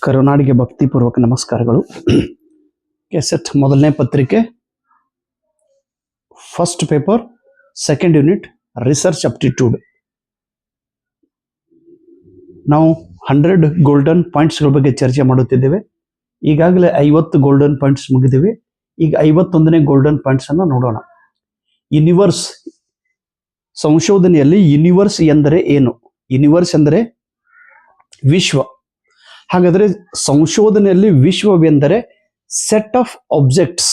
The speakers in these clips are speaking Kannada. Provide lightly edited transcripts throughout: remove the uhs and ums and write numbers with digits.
ಕರುನಾಡಿಗೆ ಭಕ್ತಿಪೂರ್ವಕ ನಮಸ್ಕಾರಗಳು. ಕೆಸೆಟ್ ಮೊದಲನೇ ಪತ್ರಿಕೆ, first paper, second unit, research aptitude. ನಾವು 100 ಗೋಲ್ಡನ್ ಪಾಯಿಂಟ್ಸ್ಗಳ ಬಗ್ಗೆ ಚರ್ಚೆ ಮಾಡುತ್ತಿದ್ದೇವೆ. ಈಗಾಗಲೇ 50 ಗೋಲ್ಡನ್ ಪಾಯಿಂಟ್ಸ್ ಮುಗಿದಿವೆ. ಈಗ 51ನೇ ಗೋಲ್ಡನ್ ಪಾಯಿಂಟ್ಸ್ ಅನ್ನು ನೋಡೋಣ. ಯೂನಿವರ್ಸ್, ಸಂಶೋಧನೆಯಲ್ಲಿ ಯೂನಿವರ್ಸ್ ಎಂದರೆ ಏನು? ಯೂನಿವರ್ಸ್ ಎಂದರೆ ವಿಶ್ವ. ಹಾಗಾದರೆ ಸಂಶೋಧನೆಯಲ್ಲಿ ವಿಶ್ವವೆಂದರೆ ಸೆಟ್ ಆಫ್ ಆಬ್ಜೆಕ್ಟ್ಸ್.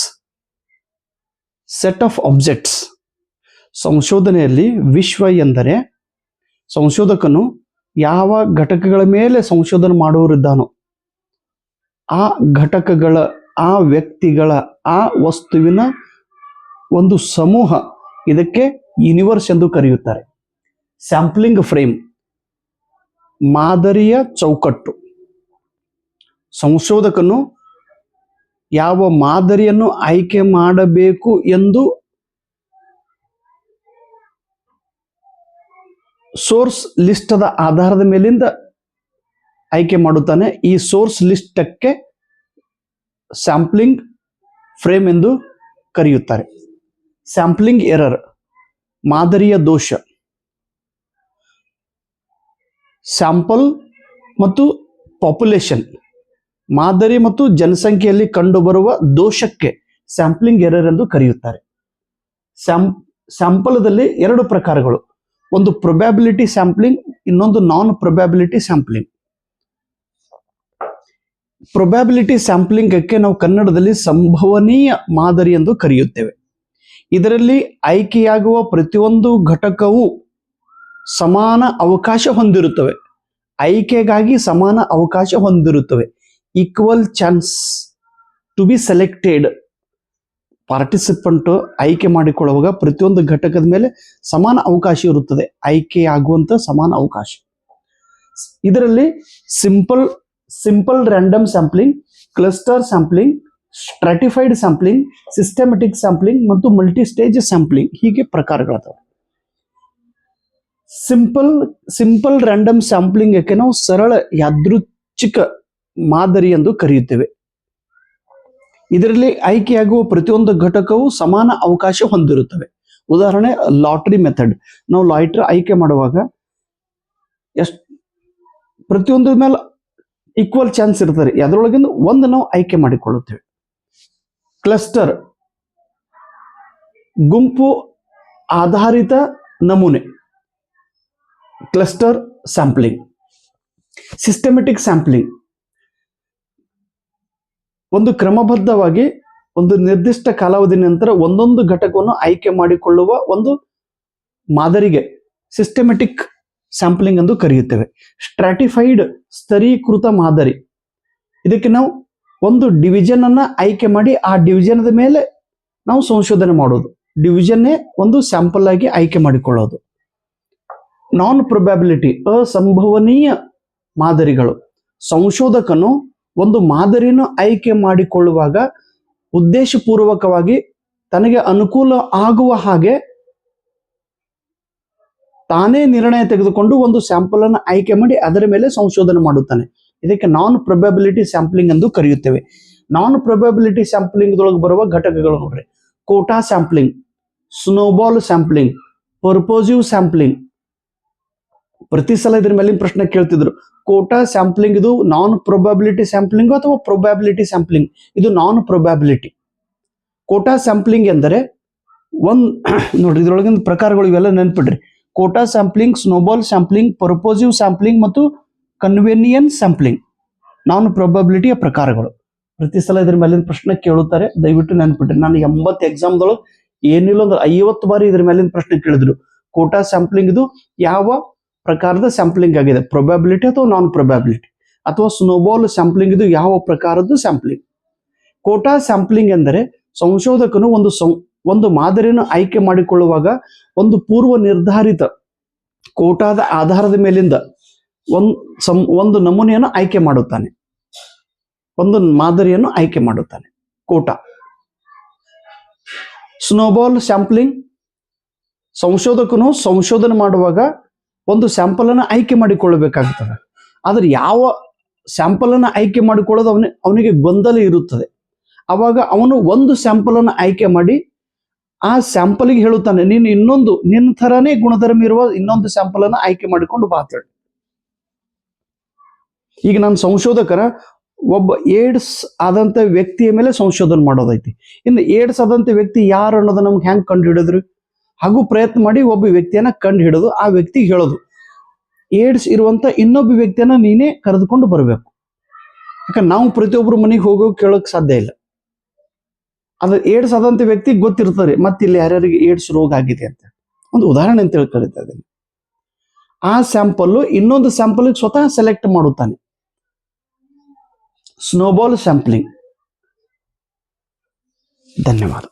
ಸಂಶೋಧನೆಯಲ್ಲಿ ವಿಶ್ವ ಎಂದರೆ ಸಂಶೋಧಕನು ಯಾವ ಘಟಕಗಳ ಮೇಲೆ ಸಂಶೋಧನೆ ಮಾಡುವರಿದ್ದಾನೋ ಆ ಘಟಕಗಳ, ಆ ವ್ಯಕ್ತಿಗಳ, ಆ ವಸ್ತುವಿನ ಒಂದು ಸಮೂಹ. ಇದಕ್ಕೆ ಯೂನಿವರ್ಸ್ ಎಂದು ಕರೆಯುತ್ತಾರೆ. ಸ್ಯಾಂಪ್ಲಿಂಗ್ ಫ್ರೇಮ್, ಮಾದರಿಯ ಚೌಕಟ್ಟು. ಸಂಶೋಧಕನು ಯಾವ ಮಾದರಿಯನ್ನು ಆಯ್ಕೆ ಮಾಡಬೇಕು ಎಂದು ಸೋರ್ಸ್ ಲಿಸ್ಟದ ಆಧಾರದ ಮೇಲಿಂದ ಆಯ್ಕೆ ಮಾಡುತ್ತಾನೆ. ಈ ಸೋರ್ಸ್ ಲಿಸ್ಟಕ್ಕೆ ಸ್ಯಾಂಪ್ಲಿಂಗ್ ಫ್ರೇಮ್ ಎಂದು ಕರೆಯುತ್ತಾರೆ. ಸ್ಯಾಂಪ್ಲಿಂಗ್ ಎರರ್, ಮಾದರಿಯ ದೋಷ. ಸ್ಯಾಂಪಲ್ ಮತ್ತು ಪಾಪ್ಯುಲೇಷನ್, ಮಾದರಿ ಮತ್ತು ಜನಸಂಖ್ಯೆಯಲ್ಲಿ ಕಂಡುಬರುವ ದೋಷಕ್ಕೆ ಸ್ಯಾಂಪ್ಲಿಂಗ್ ಎರರ್ ಎಂದು ಕರೆಯುತ್ತಾರೆ. ಸ್ಯಾಂಪಲ್ದಲ್ಲಿ 2 ಪ್ರಕಾರಗಳು, ಒಂದು ಪ್ರೊಬ್ಯಾಬಿಲಿಟಿ ಸ್ಯಾಂಪ್ಲಿಂಗ್, ಇನ್ನೊಂದು ನಾನ್ ಪ್ರೊಬ್ಯಾಬಿಲಿಟಿ ಸ್ಯಾಂಪ್ಲಿಂಗ್. ಪ್ರೊಬ್ಯಾಬಿಲಿಟಿ ಸ್ಯಾಂಪ್ಲಿಂಗಕ್ಕೆ ನಾವು ಕನ್ನಡದಲ್ಲಿ ಸಂಭವನೀಯ ಮಾದರಿ ಎಂದು ಕರೆಯುತ್ತೇವೆ. ಇದರಲ್ಲಿ ಆಯ್ಕೆಯಾಗುವ ಪ್ರತಿಯೊಂದು ಘಟಕವು ಸಮಾನ ಅವಕಾಶ ಹೊಂದಿರುತ್ತವೆ. ಆಯ್ಕೆಗಾಗಿ ಸಮಾನ ಅವಕಾಶ ಹೊಂದಿರುತ್ತವೆ. Equal chance to be selected. Participant ಆಯ್ಕೆ ಮಾಡಿಕೊಳ್ಳುವಾಗ ಪ್ರತಿಯೊಂದು ಘಟಕದ ಮೇಲೆ ಸಮಾನ ಅವಕಾಶ ಇರುತ್ತದೆ, ಆಯ್ಕೆಯಾಗುವಂತ ಸಮಾನ ಅವಕಾಶ. ಇದರಲ್ಲಿ simple random sampling, cluster sampling, stratified sampling, systematic sampling ಮತ್ತು ಮಲ್ಟಿ ಸ್ಟೇಜ್ ಸ್ಯಾಂಪ್ಲಿಂಗ್, ಹೀಗೆ ಪ್ರಕಾರಗಳಾದವು. ಸಿಂಪಲ್ ರ್ಯಾಂಡಮ್ ಸ್ಯಾಂಪ್ಲಿಂಗ್ ಕ್ಕೆ ನಾವು ಸರಳ ಯಾದೃಚ್ಛಿಕ ಮಾದರಿ ಎಂದು ಕರೆಯುತ್ತೇವೆ. ಇದರಲ್ಲಿ ಆಯ್ಕೆಯಾಗುವ ಪ್ರತಿಯೊಂದು ಘಟಕವು ಸಮಾನ ಅವಕಾಶ ಹೊಂದಿರುತ್ತವೆ. ಉದಾಹರಣೆ ಲಾಟರಿ ಮೆಥಡ್. ನಾವು ಲಾಟರಿ ಆಯ್ಕೆ ಮಾಡುವಾಗ ಪ್ರತಿಯೊಂದು ಮೇಲೆ ಈಕ್ವಲ್ ಚಾನ್ಸ್ ಇರ್ತದೆ, ಅದರೊಳಗಿಂದ ಒಂದು ನಾವು ಆಯ್ಕೆ ಮಾಡಿಕೊಳ್ಳುತ್ತೇವೆ. ಕ್ಲಸ್ಟರ್, ಗುಂಪು ಆಧಾರಿತ ನಮೂನೆ, ಕ್ಲಸ್ಟರ್ ಸ್ಯಾಂಪ್ಲಿಂಗ್. ಸಿಸ್ಟಮೆಟಿಕ್ ಸ್ಯಾಂಪ್ಲಿಂಗ್, ಒಂದು ಕ್ರಮಬದ್ಧವಾಗಿ ಒಂದು ನಿರ್ದಿಷ್ಟ ಕಾಲಾವಧಿ ನಂತರ ಒಂದೊಂದು ಘಟಕವನ್ನು ಆಯ್ಕೆ ಮಾಡಿಕೊಳ್ಳುವ ಒಂದು ಮಾದರಿಗೆ ಸಿಸ್ಟಮೆಟಿಕ್ ಸ್ಯಾಂಪ್ಲಿಂಗ್ ಎಂದು ಕರೆಯುತ್ತೇವೆ. ಸ್ಟ್ರಾಟಿಫೈಡ್, ಸ್ತರೀಕೃತ ಮಾದರಿ. ಇದಕ್ಕೆ ನಾವು ಒಂದು ಡಿವಿಷನ್ ಅನ್ನ ಆಯ್ಕೆ ಮಾಡಿ ಆ ಡಿವಿಷನ್ ಮೇಲೆ ನಾವು ಸಂಶೋಧನೆ ಮಾಡೋದು. ಡಿವಿಷನ್ನೇ ಒಂದು ಸ್ಯಾಂಪಲ್ ಆಗಿ ಆಯ್ಕೆ ಮಾಡಿಕೊಳ್ಳೋದು. ನಾನ್ ಪ್ರೊಬ್ಯಾಬಿಲಿಟಿ, ಅಸಂಭವನೀಯ ಮಾದರಿಗಳು. ಸಂಶೋಧಕನು ಒಂದು ಮಾದರಿಯನ್ನು ಆಯ್ಕೆ ಮಾಡಿಕೊಳ್ಳುವಾಗ ಉದ್ದೇಶಪೂರ್ವಕವಾಗಿ ತನಗೆ ಅನುಕೂಲ ಆಗುವ ಹಾಗೆ ತಾನೇ ನಿರ್ಣಯ ತೆಗೆದುಕೊಂಡು ಒಂದು ಸ್ಯಾಂಪಲ್ ಅನ್ನು ಆಯ್ಕೆ ಮಾಡಿ ಅದರ ಮೇಲೆ ಸಂಶೋಧನೆ ಮಾಡುತ್ತಾನೆ. ಇದಕ್ಕೆ ನಾನ್ ಪ್ರೊಬ್ಯಾಬಿಲಿಟಿ ಸ್ಯಾಂಪ್ಲಿಂಗ್ ಎಂದು ಕರೆಯುತ್ತೇವೆ. ನಾನ್ ಪ್ರೊಬ್ಯಾಬಿಲಿಟಿ ಸ್ಯಾಂಪ್ಲಿಂಗ್ ದೊಳಗೆ ಬರುವ ಘಟಕಗಳು ನೋಡ್ರಿ: quota sampling, snowball sampling, purposive sampling. ಪ್ರತಿ ಸಲ ಇದ್ರ ಮೇಲಿನ ಪ್ರಶ್ನೆ ಕೇಳ್ತಿದ್ರು, ಕೋಟಾ ಸ್ಯಾಂಪ್ಲಿಂಗ್ ಇದು ನಾನ್ ಪ್ರೊಬ್ಯಾಬಿಲಿಟಿ ಸ್ಯಾಂಪ್ಲಿಂಗ್ ಅಥವಾ ಪ್ರೊಬ್ಯಾಬಿಲಿಟಿ ಸ್ಯಾಂಪ್ಲಿಂಗ್? ಇದು ನಾನ್ ಪ್ರೊಬ್ಯಾಬಿಲಿಟಿ. ಕೋಟಾ ಸ್ಯಾಂಪ್ಲಿಂಗ್ ಎಂದರೆ ನೋಡ್ರಿ, ಇದ್ರೊಳಗಿನ ಪ್ರಕಾರಗಳು ಇವೆಲ್ಲ ನೆನ್ಪಿಡ್ರಿ: quota sampling, snowball sampling, purposive sampling ಮತ್ತು ಕನ್ವೆನಿಯನ್ಸ್ ಸ್ಯಾಂಪ್ಲಿಂಗ್. ನಾನ್ ಪ್ರೊಬ್ಯಾಬಿಲಿಟಿಯ ಪ್ರಕಾರಗಳು. ಪ್ರತಿ ಸಲ ಇದ್ರ ಮೇಲಿನ ಪ್ರಶ್ನೆ ಕೇಳುತ್ತಾರೆ, ದಯವಿಟ್ಟು ನೆನ್ಪಿಡ್ರಿ. ನಾನು 80 ಎಕ್ಸಾಮ್ದೊಳಗೆ ಏನಿಲ್ಲ ಒಂದು 50 ಬಾರಿ ಇದ್ರ ಮೇಲಿನ ಪ್ರಶ್ನೆ ಕೇಳಿದ್ರು. ಕೋಟಾ ಸ್ಯಾಂಪ್ಲಿಂಗ್ ಇದು ಯಾವ ಪ್ರಕಾರದ ಸ್ಯಾಂಪ್ಲಿಂಗ್ ಆಗಿದೆ, ಪ್ರೊಬ್ಯಾಬಿಲಿಟಿ ಅಥವಾ ನಾನ್ ಪ್ರೊಬ್ಯಾಬಿಲಿಟಿ? ಅಥವಾ ಸ್ನೋಬಾಲ್ ಸ್ಯಾಂಪ್ಲಿಂಗ್ ಇದು ಯಾವ ಪ್ರಕಾರದ್ದು ಸ್ಯಾಂಪ್ಲಿಂಗ್? ಕೋಟಾ ಸ್ಯಾಂಪ್ಲಿಂಗ್ ಎಂದರೆ ಸಂಶೋಧಕನು ಒಂದು ಮಾದರಿಯನ್ನು ಆಯ್ಕೆ ಮಾಡಿಕೊಳ್ಳುವಾಗ ಒಂದು ಪೂರ್ವ ನಿರ್ಧಾರಿತ ಕೋಟಾದ ಆಧಾರದ ಮೇಲಿಂದ ಒಂದು ನಮೂನೆಯನ್ನು ಆಯ್ಕೆ ಮಾಡುತ್ತಾನೆ, ಒಂದು ಮಾದರಿಯನ್ನು ಆಯ್ಕೆ ಮಾಡುತ್ತಾನೆ. ಕೋಟಾ. ಸ್ನೋಬಾಲ್ ಸ್ಯಾಂಪ್ಲಿಂಗ್, ಸಂಶೋಧಕನು ಸಂಶೋಧನೆ ಮಾಡುವಾಗ ಒಂದು ಸ್ಯಾಂಪಲ್ ಅನ್ನು ಆಯ್ಕೆ ಮಾಡಿಕೊಳ್ಳಬೇಕಾಗ್ತದೆ. ಆದ್ರೆ ಯಾವ ಸ್ಯಾಂಪಲ್ ಅನ್ನು ಆಯ್ಕೆ ಮಾಡಿಕೊಳ್ಳೋದು ಅವನಿಗೆ ಗೊಂದಲ ಇರುತ್ತದೆ. ಅವಾಗ ಅವನು ಒಂದು ಸ್ಯಾಂಪಲ್ ಅನ್ನು ಆಯ್ಕೆ ಮಾಡಿ ಆ ಸ್ಯಾಂಪಲ್ಗೆ ಹೇಳುತ್ತಾನೆ, ನೀನು ನಿನ್ನ ಥರನೇ ಗುಣಧರ್ಮ ಇರುವ ಇನ್ನೊಂದು ಸ್ಯಾಂಪಲ್ ಅನ್ನು ಆಯ್ಕೆ ಮಾಡಿಕೊಂಡು ಬಾತೇಳಿ. ಈಗ ನಾನು ಸಂಶೋಧಕರ ಒಬ್ಬ ಏಡ್ಸ್ ಆದಂತ ವ್ಯಕ್ತಿಯ ಮೇಲೆ ಸಂಶೋಧನೆ ಮಾಡೋದೈತಿ. ಇನ್ನು ಏಡ್ಸ್ ಆದಂತ ವ್ಯಕ್ತಿ ಯಾರು ಅನ್ನೋದು ನಮ್ಗೆ ಹೆಂಗ್ ಕಂಡು ಹಿಡಿದ್ರು? ಹಾಗೂ ಪ್ರಯತ್ನ ಮಾಡಿ ಒಬ್ಬ ವ್ಯಕ್ತಿಯನ್ನ ಕಂಡು ಹಿಡಿದು ಆ ವ್ಯಕ್ತಿಗೆ ಹೇಳೋದು, ಏಡ್ಸ್ ಇರುವಂತ ಇನ್ನೊಬ್ಬ ವ್ಯಕ್ತಿಯನ್ನ ನೀನೇ ಕರೆದುಕೊಂಡು ಬರಬೇಕು. ಯಾಕಂದ್ರೆ ನಾವು ಪ್ರತಿಯೊಬ್ಬರು ಮನೆಗೆ ಕೇಳೋಕ್ ಸಾಧ್ಯ ಇಲ್ಲ. ಅದು ಏಡ್ಸ್ ಆದಂತ ವ್ಯಕ್ತಿಗೆ ಗೊತ್ತಿರ್ತಾರೆ ಮತ್ತೆ ಇಲ್ಲಿ ಯಾರ್ಯಾರಿಗೆ ಏಡ್ಸ್ ರೋಗ ಆಗಿದೆ ಅಂತ. ಒಂದು ಉದಾಹರಣೆ ಅಂತ ಹೇಳಿ ಕರೀತಾ ಇದ್ದೀನಿ. ಆ ಸ್ಯಾಂಪಲ್ ಇನ್ನೊಂದು ಸ್ಯಾಂಪಲ್ ಸ್ವತಃ ಸೆಲೆಕ್ಟ್ ಮಾಡುತ್ತಾನೆ. Snowball sampling. ಧನ್ಯವಾದ.